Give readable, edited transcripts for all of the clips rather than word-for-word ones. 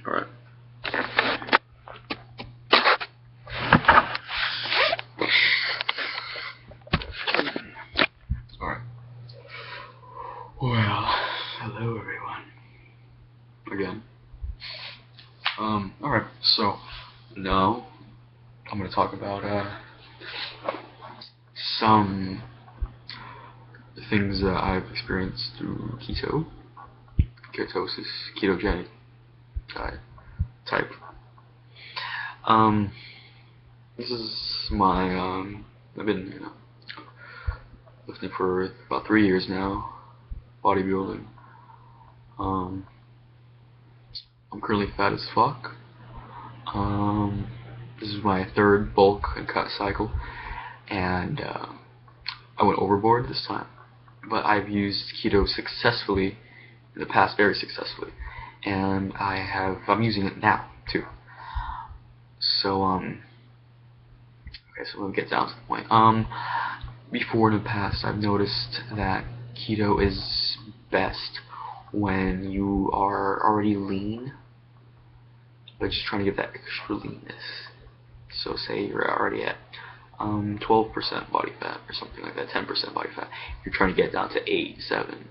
Alright. Alright. Well, hello everyone. Again. Alright, so now I'm gonna talk about some things that I've experienced through ketosis, ketogenic diet type. This is my I've been lifting for about 3 years now, bodybuilding. I'm currently fat as fuck. This is my third bulk and cut cycle, and I went overboard this time. But I've used keto successfully in the past, very successfully, and I'm using it now too. So okay, so let me get down to the point. Before in the past, I've noticed that keto is best when you are already lean, but just trying to get that extra leanness. So say you're already at 12% body fat or something like that, 10% body fat. You're trying to get down to 8, 7,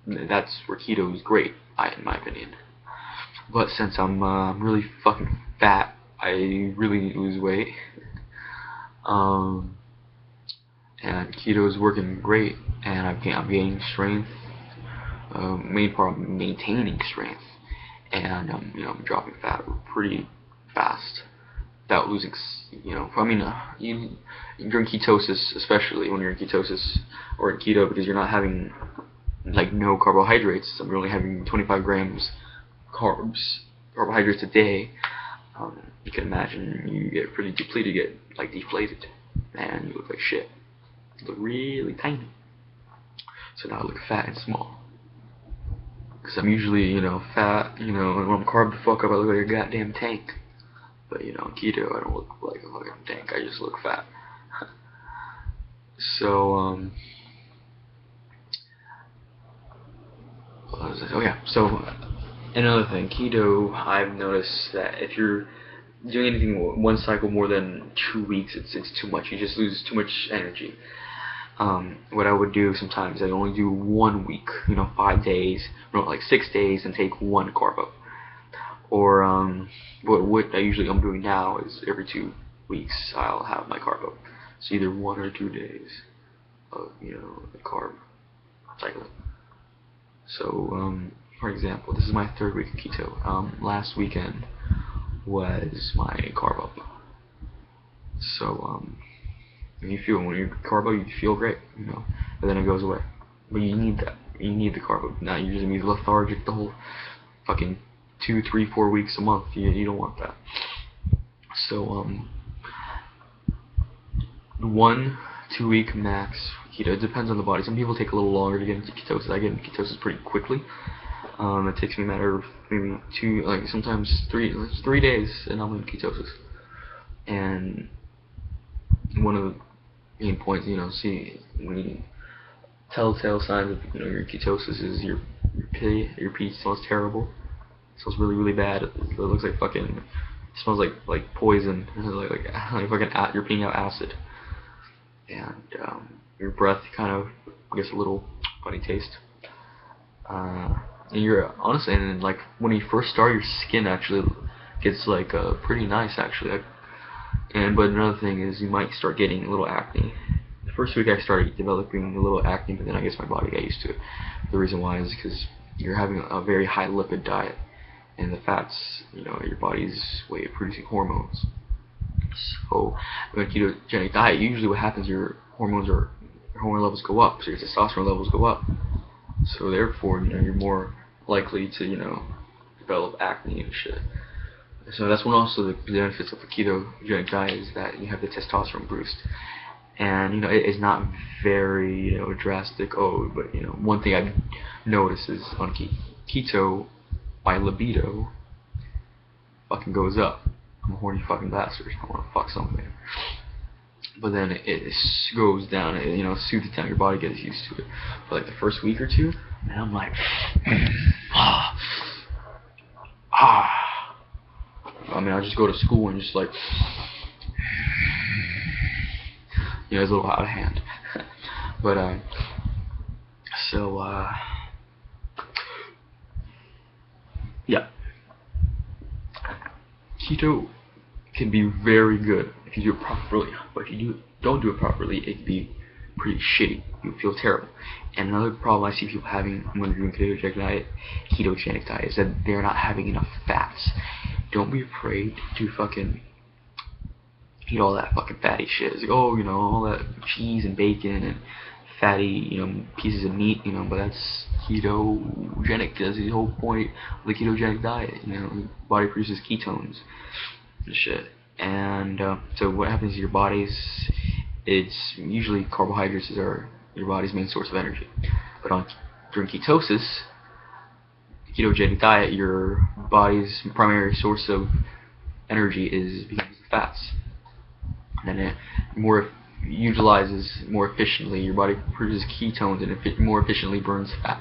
that's where keto is great, in my opinion. But since I'm really fucking fat, I really need to lose weight. And keto is working great, and I'm gaining strength. Main part, I'm maintaining strength, and I'm dropping fat pretty fast without losing. During ketosis, especially when you're in ketosis or in keto, because you're not having no carbohydrates. I'm only having 25 grams carbohydrates a day. You can imagine you get pretty depleted, you get deflated, and you look like shit. You look really tiny. So now I look fat and small. Because I'm usually, fat, when I'm carved the fuck up, I look like a goddamn tank. But, on keto, I don't look like a fucking tank, I just look fat. So, what was this? Oh yeah, so, another thing, keto, I've noticed that if you're doing anything one cycle more than 2 weeks, it's too much. You just lose too much energy. What I would do sometimes, I'd only do 1 week, 5 days, 6 days, and take 1 carbo. Or what I usually am doing now is every 2 weeks I'll have my carbo. So either 1 or 2 days of the carb cycle. So for example, this is my 3rd week of keto. Last weekend was my carb up. So when you're carbo, you feel great, but then it goes away. But you need that. You need the carbo. Now you're just gonna be lethargic the whole fucking 2, 3, 4 weeks a month. You don't want that. So 1, 2 week max keto. It depends on the body. Some people take a little longer to get into ketosis. I get into ketosis pretty quickly. It takes me a matter of maybe 2, sometimes 3 days, and I'm in ketosis. And one of the main points, telltale signs of your ketosis is your pee smells terrible. It smells really, really bad. It looks like fucking. It smells like poison. Like fucking you're peeing out acid. And your breath kind of gets a little funny taste. And you're honestly, and when you first start, your skin actually gets pretty nice actually. But another thing is you might start getting a little acne. The first week I started developing a little acne, but then I guess my body got used to it. The reason why is because you're having a very high lipid diet, and the fats, your body's way of producing hormones. So with a ketogenic diet, usually what happens, your hormone levels go up, so your testosterone levels go up. So therefore, you're more likely to, develop acne and shit. So that's one also the benefits of a ketogenic diet is that you have the testosterone boost. And, it is not very, drastic. But, one thing I've noticed is on keto, my libido fucking goes up. I'm a horny fucking bastard. I want to fuck something. But then it goes down, soothes down, your body gets used to it. But the first week or two, and I'm like, I mean, I just go to school and just like, it's a little out of hand. But yeah, keto can be very good if you do it properly, but if you don't do it properly, it can be pretty shitty. You feel terrible. And another problem I see people having when they're doing ketogenic diet is that they're not having enough fats. Don't be afraid to fucking eat all that fucking fatty shit. It's like, all that cheese and bacon and fatty, pieces of meat, but that's ketogenic. That's the whole point of the ketogenic diet. The body produces ketones and shit. And so what happens to your bodies, it's usually carbohydrates are your body's main source of energy. But during ketosis, ketogenic diet, your body's primary source of energy becomes fats. And then it utilizes more efficiently. Your body produces ketones and it more efficiently burns fat.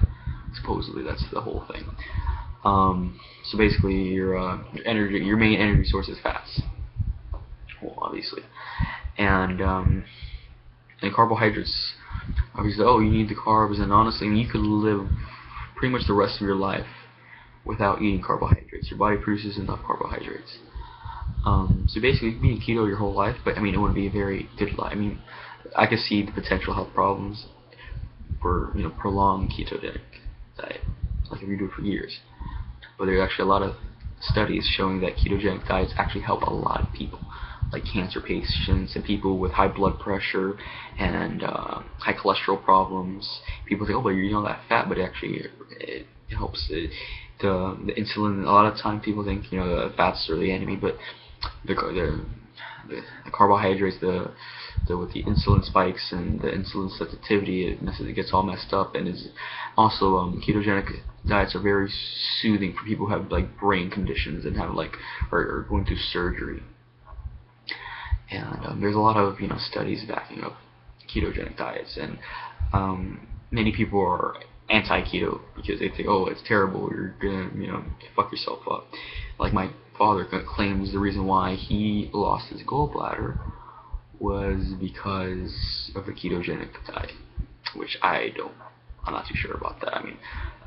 Supposedly, that's the whole thing. So basically, your main energy source is fats. Well, obviously, and carbohydrates. Obviously, you need the carbs, and honestly, you could live pretty much the rest of your life without eating carbohydrates. Your body produces enough carbohydrates. So basically, you can be in keto your whole life, but I mean, it wouldn't be a very good life. I mean, I could see the potential health problems for prolonged ketogenic diet, like if you do it for years. But there's actually a lot of studies showing that ketogenic diets actually help a lot of people, like cancer patients and people with high blood pressure and high cholesterol problems. People think, but you're eating all that fat, but actually it helps the insulin. A lot of times people think the fats are the enemy, but the carbohydrates, with the insulin spikes and the insulin sensitivity, it gets all messed up. And is also ketogenic diets are very soothing for people who have like brain conditions and have are going through surgery. And there's a lot of studies backing up ketogenic diets, and many people are anti-keto because they think, it's terrible, you're gonna fuck yourself up. Like my father claims the reason why he lost his gallbladder was because of the ketogenic diet, which I'm not too sure about that. I mean,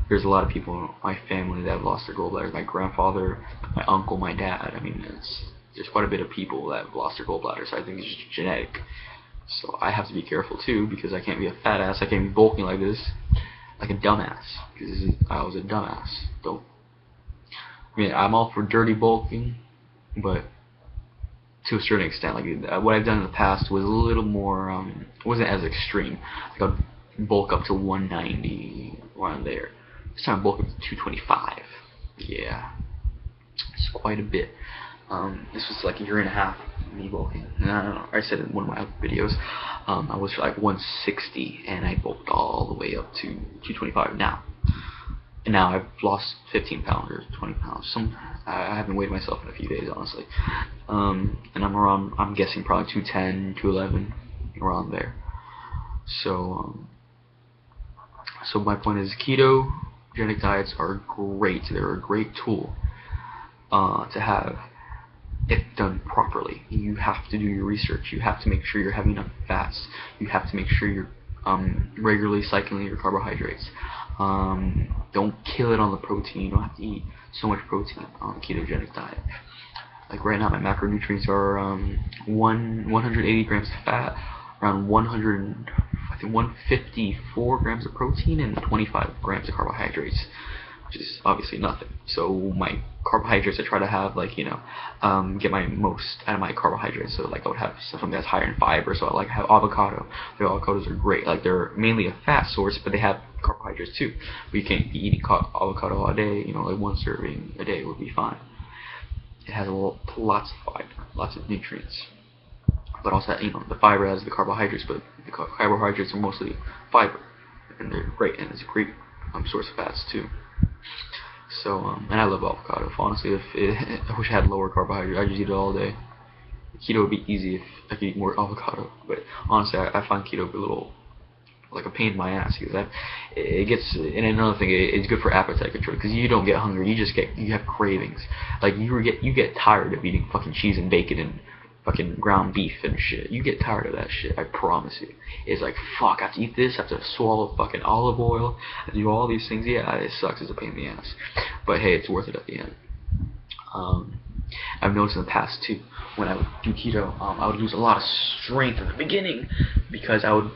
there's a lot of people in my family that have lost their gallbladders. My grandfather, my uncle, my dad. I mean, there's quite a bit of people that have lost their gallbladders, so I think it's just genetic. So I have to be careful too, because I can't be a fat ass. I can't be bulking like this, like a dumbass, because I was a dumbass. I'm all for dirty bulking, but to a certain extent. Like what I've done in the past was a little more, wasn't as extreme. Like I'd bulk up to 190, around there. This time I bulk up to 225. Yeah, it's quite a bit. This was like a year and a half of me bulking. And I don't know, I said in one of my other videos, I was like 160 and I bulked all the way up to 225 now. And now I've lost 15 pounds or 20 pounds. I haven't weighed myself in a few days, honestly. And I'm guessing probably 210, 211, around there. So my point is, ketogenic diets are great. They're a great tool to have if done properly. You have to do your research. You have to make sure you're having enough fats. You have to make sure you're regularly cycling your carbohydrates. Don't kill it on the protein. You don't have to eat so much protein on a ketogenic diet. Like right now, my macronutrients are 180 grams of fat, around 154 grams of protein, and 25 grams of carbohydrates, which is obviously nothing. So my carbohydrates, I try to have get my most out of my carbohydrates. So I would have something that's higher in fiber. So I have avocado. The avocados are great. They're mainly a fat source, but they have carbohydrates too. But you can't be eating avocado all day. One serving a day would be fine. It has lots of fiber, lots of nutrients. But also, the fiber has the carbohydrates, but the carbohydrates are mostly fiber, and they're great, and it's a great source of fats too. So, and I love avocado. Honestly, I wish I had lower carbohydrates. I just eat it all day. Keto would be easy if I could eat more avocado, but honestly, I find keto a little like a pain in my ass because it gets. And another thing, it's good for appetite control because you don't get hungry. You have cravings. Like you get tired of eating fucking cheese and bacon and fucking ground beef and shit. You get tired of that shit. I promise you. It's like fuck. I have to eat this. I have to swallow fucking olive oil. I have to do all these things. Yeah, it sucks. It's a pain in the ass. But hey, it's worth it at the end. I've noticed in the past too, when I would do keto, I would lose a lot of strength in the beginning because I would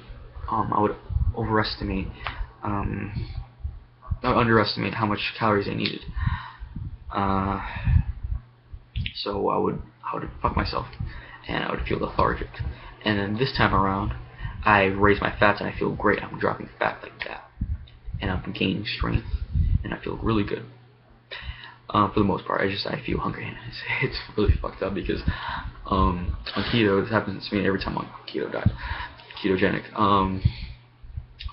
overestimate, I would underestimate how much calories I needed. So I would fuck myself, and I would feel lethargic. And then this time around, I raise my fats and I feel great. I'm dropping fat like that, and I'm gaining strength, and I feel really good. For the most part, I feel hungry, and it's really fucked up because on keto, this happens to me every time I'm on keto diet, ketogenic.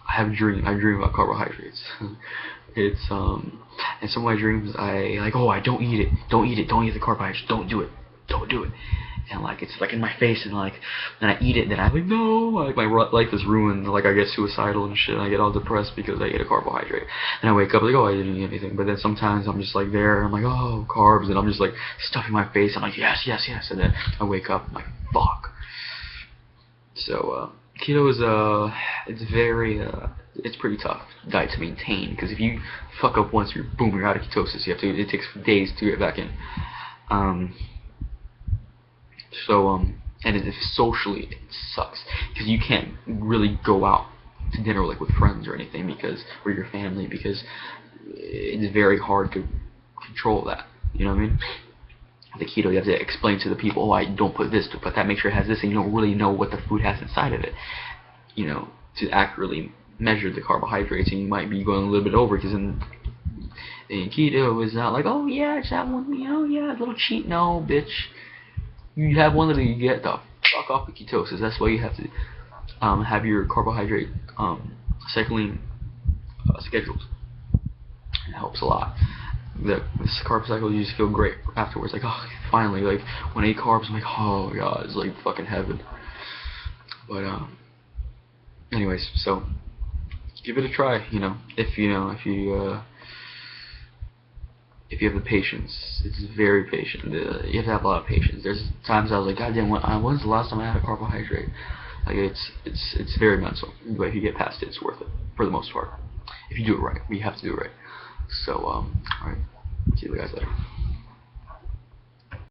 I dream about carbohydrates. It's and some of my dreams I like, oh, I don't eat it, don't eat the carbohydrates, don't do it, and like it's like in my face, and like then I eat it, and then I'm like, no, like my life is ruined, like I get suicidal and shit, and I get all depressed because I ate a carbohydrate, and I wake up like, oh, I didn't eat anything, but then sometimes I'm just like there, and I'm like, oh, carbs, and I'm just like stuffing my face, I'm like, yes, and then I wake up, I'm like, fuck. So keto is it's pretty tough diet to maintain because if you fuck up once, you're out of ketosis. It takes days to get back in. And socially it sucks because you can't really go out to dinner like with friends or anything or your family because it's very hard to control that. You know what I mean? The keto, you have to explain to the people, oh, I don't put this, don't put that, make sure it has this, and you don't really know what the food has inside of it, to accurately measure the carbohydrates, and you might be going a little bit over, because in keto, it's not like, oh, yeah, just have one, yeah, a little cheat, no, bitch, you have one little, you get the fuck off of ketosis. That's why you have to have your carbohydrate cycling schedules. It helps a lot. The carb cycle, you just feel great afterwards. Like, oh, finally, like when I eat carbs, I'm like, oh god, it's like fucking heaven. But anyways, so give it a try. If you have the patience. It's very patient. You have to have a lot of patience. There's times I was like, god damn, when's the last time I had a carbohydrate? Like it's very mental. But if you get past it, it's worth it for the most part. If you do it right, you have to do it right. So, alright. See you guys later.